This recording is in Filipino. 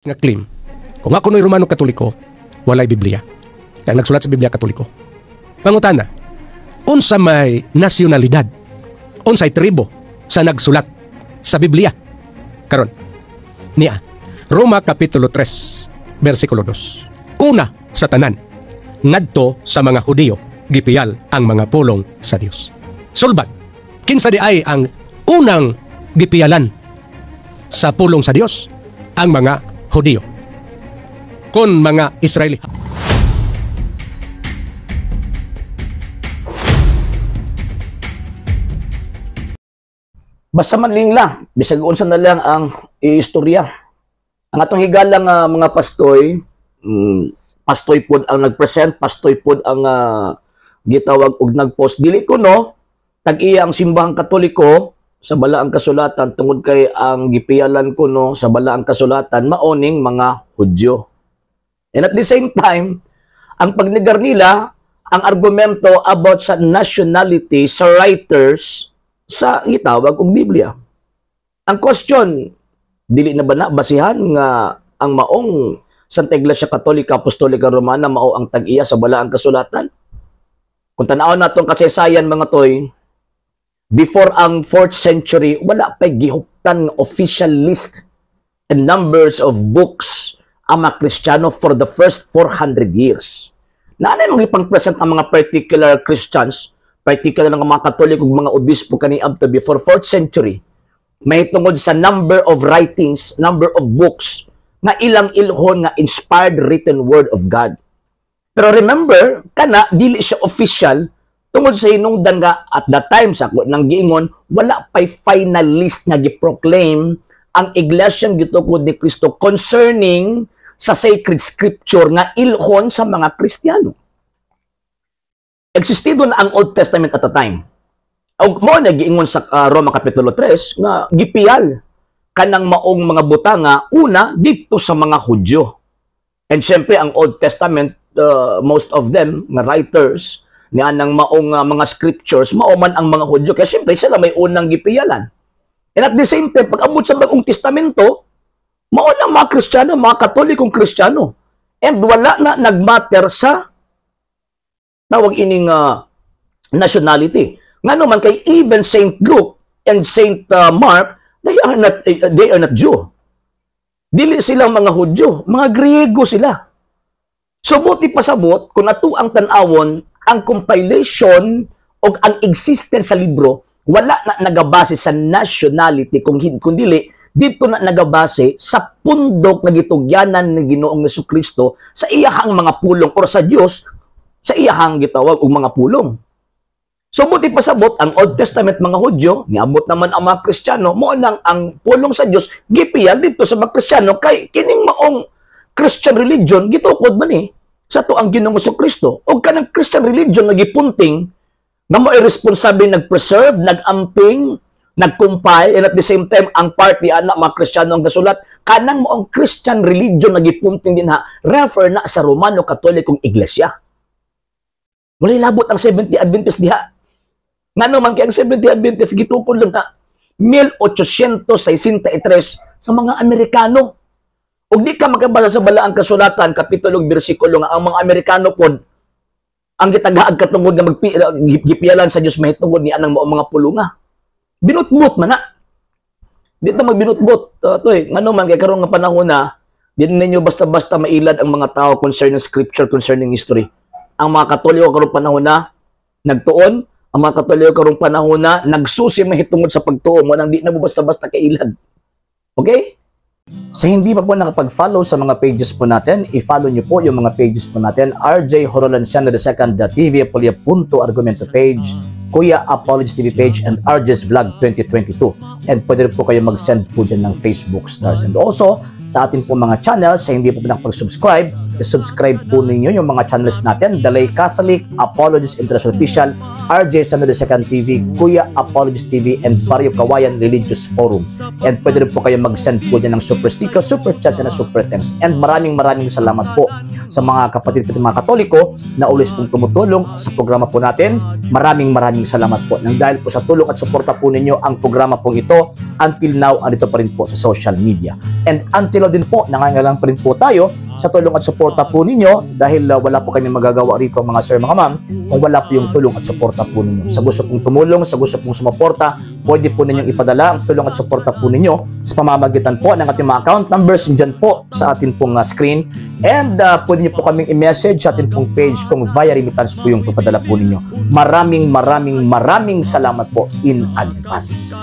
nga claim, kung ako no'y Romano Katoliko, walay Biblia. Kaya nagsulat sa Biblia Katoliko. Pangutana, unsa may nasyonalidad, unsay tribo sa nagsulat sa Biblia? Karon, niya, Roma Kapitulo 3, versikulo 2. Una sa tanan, ngadto sa mga Hudiyo, gipiyal ang mga pulong sa Dios. Sulbad, kinsa di ay ang unang gipiyalan sa pulong sa Dios? Ang mga Hudiyo. Kon mga Israeli. Basta manling lang, bisag unsa na lang ang istorya. Ang atong higalang mga pastoy, pastoy pod ang nagpresent, pastoy pod ang gitawag og nagpost. Dili ko no, tag-iya ang simbahang Katoliko sa balaang kasulatan tungod kay ang gipiyalan ko no sa balaang kasulatan maoning mga Hudyo. And at the same time, ang pagnegar nila ang argumento about sa nationality sa writers sa gitawag og Biblia. Ang question, dili na ba na basihan nga ang maong Santa Iglesia Katolika Apostolika Romana mao ang tag-iya sa balaang kasulatan? Kung tan-awon natong kasaysayan mga toy, before ang 4th century, wala pa gihuptan official list and numbers of books ang mga Kristiyano for the first 400 years. Naanay mga ipang-present ang mga particular Christians, particular ng mga Katoliko, mga obispo kani up to before 4th century, may tungod sa number of writings, number of books, nga ilang ilhon nga inspired written word of God. Pero remember, kana, dili siya official, tungod sa hinungdan nga at that time sa nang giingon wala pay final list nga giproclaim ang iglesyang gitukod ni Kristo concerning sa sacred scripture nga ilhon sa mga Kristiyano. Existido na ang Old Testament at the time. Og mo na giingon sa Roma Kapitulo 3 nga gipiyal kanang maong mga butanga una dito sa mga Hudyo. And syempre ang Old Testament most of them nga writers nga nang maong mga scriptures, mauman ang mga Hudyo. Kaya siyempre, sila may unang gipiyalan. And at the same time, pag-abot sa Bagong Testamento, maunang mga Kristiyano, mga Katolikong Kristiyano. And wala na nagmatter sa tawag ining nationality. Nga naman kay even Saint Luke and Saint Mark, they are not Jew. Dili silang mga Hudyo, mga Griego sila. So, buti pasabot, kung ato ang tanawon, ang compilation o ang existence sa libro, wala na nagabase sa nationality, kundili, dito na nagabase sa pundok na gitugyanan ni Ginoong Jesucristo sa iyahang mga pulong o sa Dios sa iyahang gitawag og mga pulong. So buti pasabot ang Old Testament mga Hudyo, niabot naman ang mga Kristiyano, mo nang ang pulong sa Dios gipiyan dito sa mga Kristiyano kay kining maong Christian religion gitukod man sa to ang Ginoong Jesucristo o kanang Christian religion nga gipunting nga mo irresponsable nag-preserve, nag-amping, nag-compile, and at the same time ang party anak mga Kristiyano ang gasulat kanang mo ang Christian religion nga gipunting din refer na sa Romano Katolikong Iglesia. Walay labot ang Seventh-day Adventist diha. Ngano man kay ang Seventh-day Adventist gitukod lang na 1863 sa mga Amerikano. Ug di ka makabasa sa balaang kasulatan, kapitulo ug bersikulo nga ang mga Amerikano pod ang gitagaag katungod nga gipiyalan sa Dios mahitungod ni anang mga pulunga. Binutbot man na. Dito magbinutbot ngano man kay karon nga panahon na di ninyo basta-basta mailad ang mga tao concerning scripture, concerning history. Ang mga Katoliko karon panahon na nagtuon, ang mga Katoliko karon panahon na nagsusi mahitungod sa pagtuo mo nang di na mo basta-basta kailad. Okay? Sa hindi pa po nakapag-follow sa mga pages po natin, i-follow nyo po yung mga pages po natin. RJ Horolanciano II, TV Apolia Punto Argumento page, Kuya Apologist TV page, and RJ's Vlog 2022. And pwede rin po kayo mag-send po dyan ng Facebook stars. And also, sa ating po mga channel, sa hindi po nakapag-subscribe, i-subscribe po ninyo yung mga channels natin, Dalay Catholic, Apologist International Official, RJ Sano II TV, Kuya Apologist TV, and Barrio Kawayan Religious Forum. And pwede rin po kayo mag-send po dyan ng super sticker, super chats, and super thanks. And maraming salamat po sa mga kapatid at mga Katoliko na always pong tumutulong sa programa po natin. Maraming salamat po. Nang dahil po sa tulong at suporta po ninyo, ang programa po ito until now andito pa rin po sa social media. And until now din po, nangangailangan pa rin po tayo sa tulong at suporta po ninyo dahil wala po kami magagawa rito mga sir, mga ma'am, kung wala po yung tulong at suporta po ninyo. Sa gusto pong tumulong, sa gusto pong sumuporta, pwede po ninyong ipadala ang tulong at suporta po ninyo sa pamamagitan po ng ating mga account numbers dyan po sa ating pong screen. And pwede nyo po kaming i-message sa ating pong page kung via remittance po yung ipadala po ninyo. Maraming salamat po in advance.